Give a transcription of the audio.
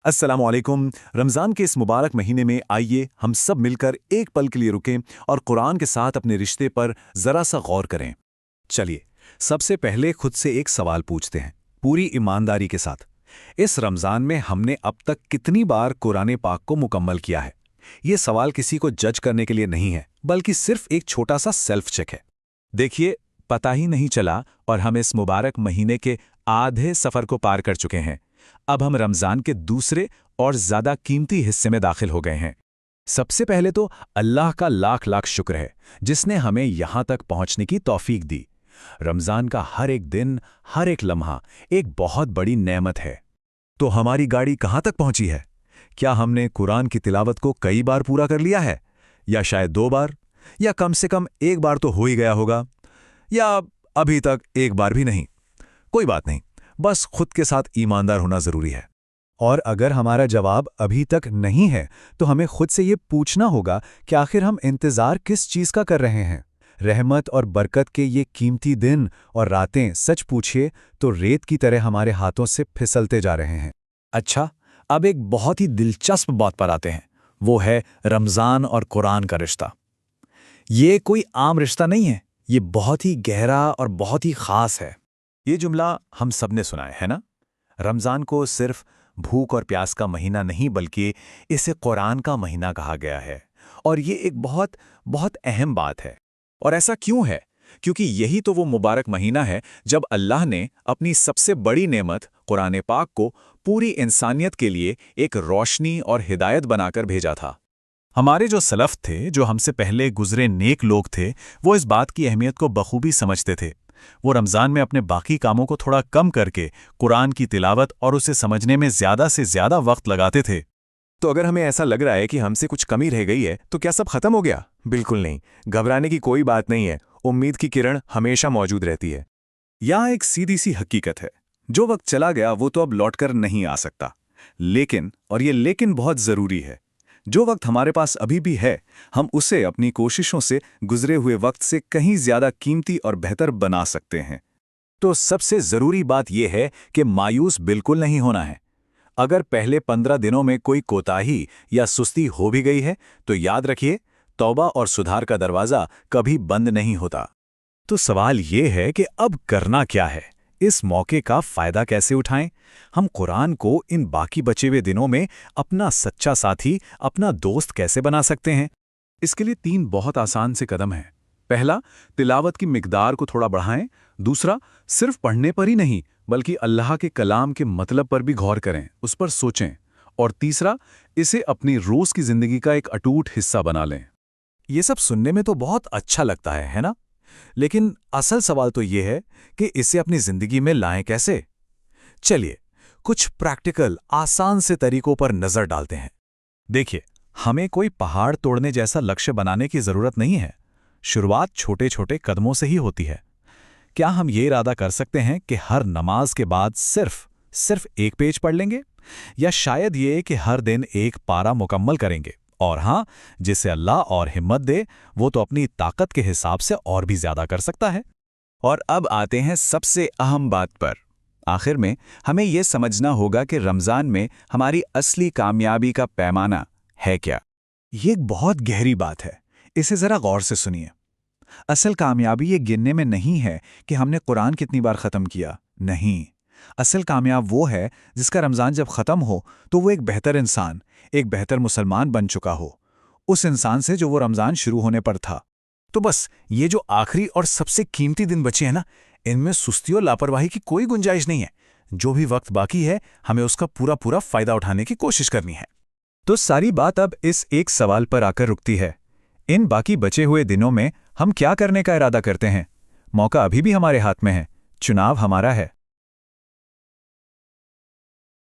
अस्सलामुअलैकुम। रमज़ान के इस मुबारक महीने में आइए हम सब मिलकर एक पल के लिए रुकें और कुरान के साथ अपने रिश्ते पर ज़रा सा गौर करें। चलिए, सबसे पहले खुद से एक सवाल पूछते हैं, पूरी ईमानदारी के साथ। इस रमज़ान में हमने अब तक कितनी बार कुरान पाक को मुकम्मल किया है? ये सवाल किसी को जज करने के लिए नहीं है, बल्कि सिर्फ एक छोटा सा सेल्फ चेक है। देखिए, पता ही नहीं चला और हम इस मुबारक महीने के आधे सफ़र को पार कर चुके हैं। अब हम रमज़ान के दूसरे और ज़्यादा कीमती हिस्से में दाखिल हो गए हैं। सबसे पहले तो अल्लाह का लाख लाख शुक्र है, जिसने हमें यहाँ तक पहुँचने की तौफीक दी। रमज़ान का हर एक दिन, हर एक लम्हा एक बहुत बड़ी नेमत है। तो हमारी गाड़ी कहाँ तक पहुँची है? क्या हमने कुरान की तिलावत को कई बार पूरा कर लिया है? या शायद 2 बार? या कम से कम 1 बार तो हो ही गया होगा? या अभी तक 1 बार भी नहीं? कोई बात नहीं, बस खुद के साथ ईमानदार होना जरूरी है। और अगर हमारा जवाब अभी तक नहीं है, तो हमें खुद से ये पूछना होगा कि आखिर हम इंतज़ार किस चीज़ का कर रहे हैं। रहमत और बरकत के ये कीमती दिन और रातें सच पूछिए तो रेत की तरह हमारे हाथों से फिसलते जा रहे हैं। अच्छा, अब एक बहुत ही दिलचस्प बात पर आते हैं, वो है रमज़ान और कुरान का रिश्ता। ये कोई आम रिश्ता नहीं है, ये बहुत ही गहरा और बहुत ही ख़ास है। ये जुमला हम सब ने सुना है ना? रमज़ान को सिर्फ भूख और प्यास का महीना नहीं, बल्कि इसे कुरान का महीना कहा गया है। और ये एक बहुत बहुत अहम बात है। और ऐसा क्यों है? क्योंकि यही तो वो मुबारक महीना है जब अल्लाह ने अपनी सबसे बड़ी नेमत कुरान पाक को पूरी इंसानियत के लिए एक रोशनी और हिदायत बनाकर भेजा था। हमारे जो सलफ़ थे, जो हमसे पहले गुज़रे नेक लोग थे, वो इस बात की अहमियत को बखूबी समझते थे। वो रमज़ान में अपने बाकी कामों को थोड़ा कम करके कुरान की तिलावत और उसे समझने में ज़्यादा से ज़्यादा वक्त लगाते थे। तो अगर हमें ऐसा लग रहा है कि हमसे कुछ कमी रह गई है, तो क्या सब खत्म हो गया? बिल्कुल नहीं, घबराने की कोई बात नहीं है। उम्मीद की किरण हमेशा मौजूद रहती है। यहाँ एक सीधी सी हकीकत है, जो वक्त चला गया वो तो अब लौटकर नहीं आ सकता। लेकिन, और ये लेकिन बहुत ज़रूरी है, जो वक्त हमारे पास अभी भी है, हम उसे अपनी कोशिशों से गुजरे हुए वक्त से कहीं ज़्यादा कीमती और बेहतर बना सकते हैं। तो सबसे ज़रूरी बात यह है कि मायूस बिल्कुल नहीं होना है। अगर पहले 15 दिनों में कोई कोताही या सुस्ती हो भी गई है, तो याद रखिए, तौबा और सुधार का दरवाज़ा कभी बंद नहीं होता। तो सवाल ये है कि अब करना क्या है? इस मौके का फ़ायदा कैसे उठाएं? हम कुरान को इन बाकी बचे हुए दिनों में अपना सच्चा साथी, अपना दोस्त कैसे बना सकते हैं? इसके लिए 3 बहुत आसान से कदम हैं। पहला, तिलावत की मिकदार को थोड़ा बढ़ाएं। दूसरा, सिर्फ पढ़ने पर ही नहीं, बल्कि अल्लाह के कलाम के मतलब पर भी गौर करें, उस पर सोचें। और तीसरा, इसे अपनी रोज़ की ज़िंदगी का एक अटूट हिस्सा बना लें। ये सब सुनने में तो बहुत अच्छा लगता है ना? लेकिन असल सवाल तो ये है कि इसे अपनी जिंदगी में लाएं कैसे? चलिए, कुछ प्रैक्टिकल आसान से तरीकों पर नजर डालते हैं। देखिए, हमें कोई पहाड़ तोड़ने जैसा लक्ष्य बनाने की जरूरत नहीं है। शुरुआत छोटे छोटे कदमों से ही होती है। क्या हम ये इरादा कर सकते हैं कि हर नमाज के बाद सिर्फ 1 पेज पढ़ लेंगे? या शायद ये कि हर दिन 1 पारा मुकम्मल करेंगे? और हाँ, जिसे अल्लाह और हिम्मत दे, वो तो अपनी ताकत के हिसाब से और भी ज्यादा कर सकता है। और अब आते हैं सबसे अहम बात पर। आखिर में हमें यह समझना होगा कि रमज़ान में हमारी असली कामयाबी का पैमाना है क्या? ये एक बहुत गहरी बात है, इसे ज़रा गौर से सुनिए। असल कामयाबी ये गिनने में नहीं है कि हमने कुरान कितनी बार ख़त्म किया। नहीं, असल कामयाब वो है जिसका रमज़ान जब ख़त्म हो तो वो एक बेहतर इंसान, एक बेहतर मुसलमान बन चुका हो, उस इंसान से जो वो रमज़ान शुरू होने पर था। तो बस ये जो आखिरी और सबसे कीमती दिन बचे हैं ना, इनमें सुस्ती और लापरवाही की कोई गुंजाइश नहीं है। जो भी वक्त बाकी है, हमें उसका पूरा पूरा फ़ायदा उठाने की कोशिश करनी है। तो सारी बात अब इस एक सवाल पर आकर रुकती है, इन बाकी बचे हुए दिनों में हम क्या करने का इरादा करते हैं? मौका अभी भी हमारे हाथ में है, चुनाव हमारा है।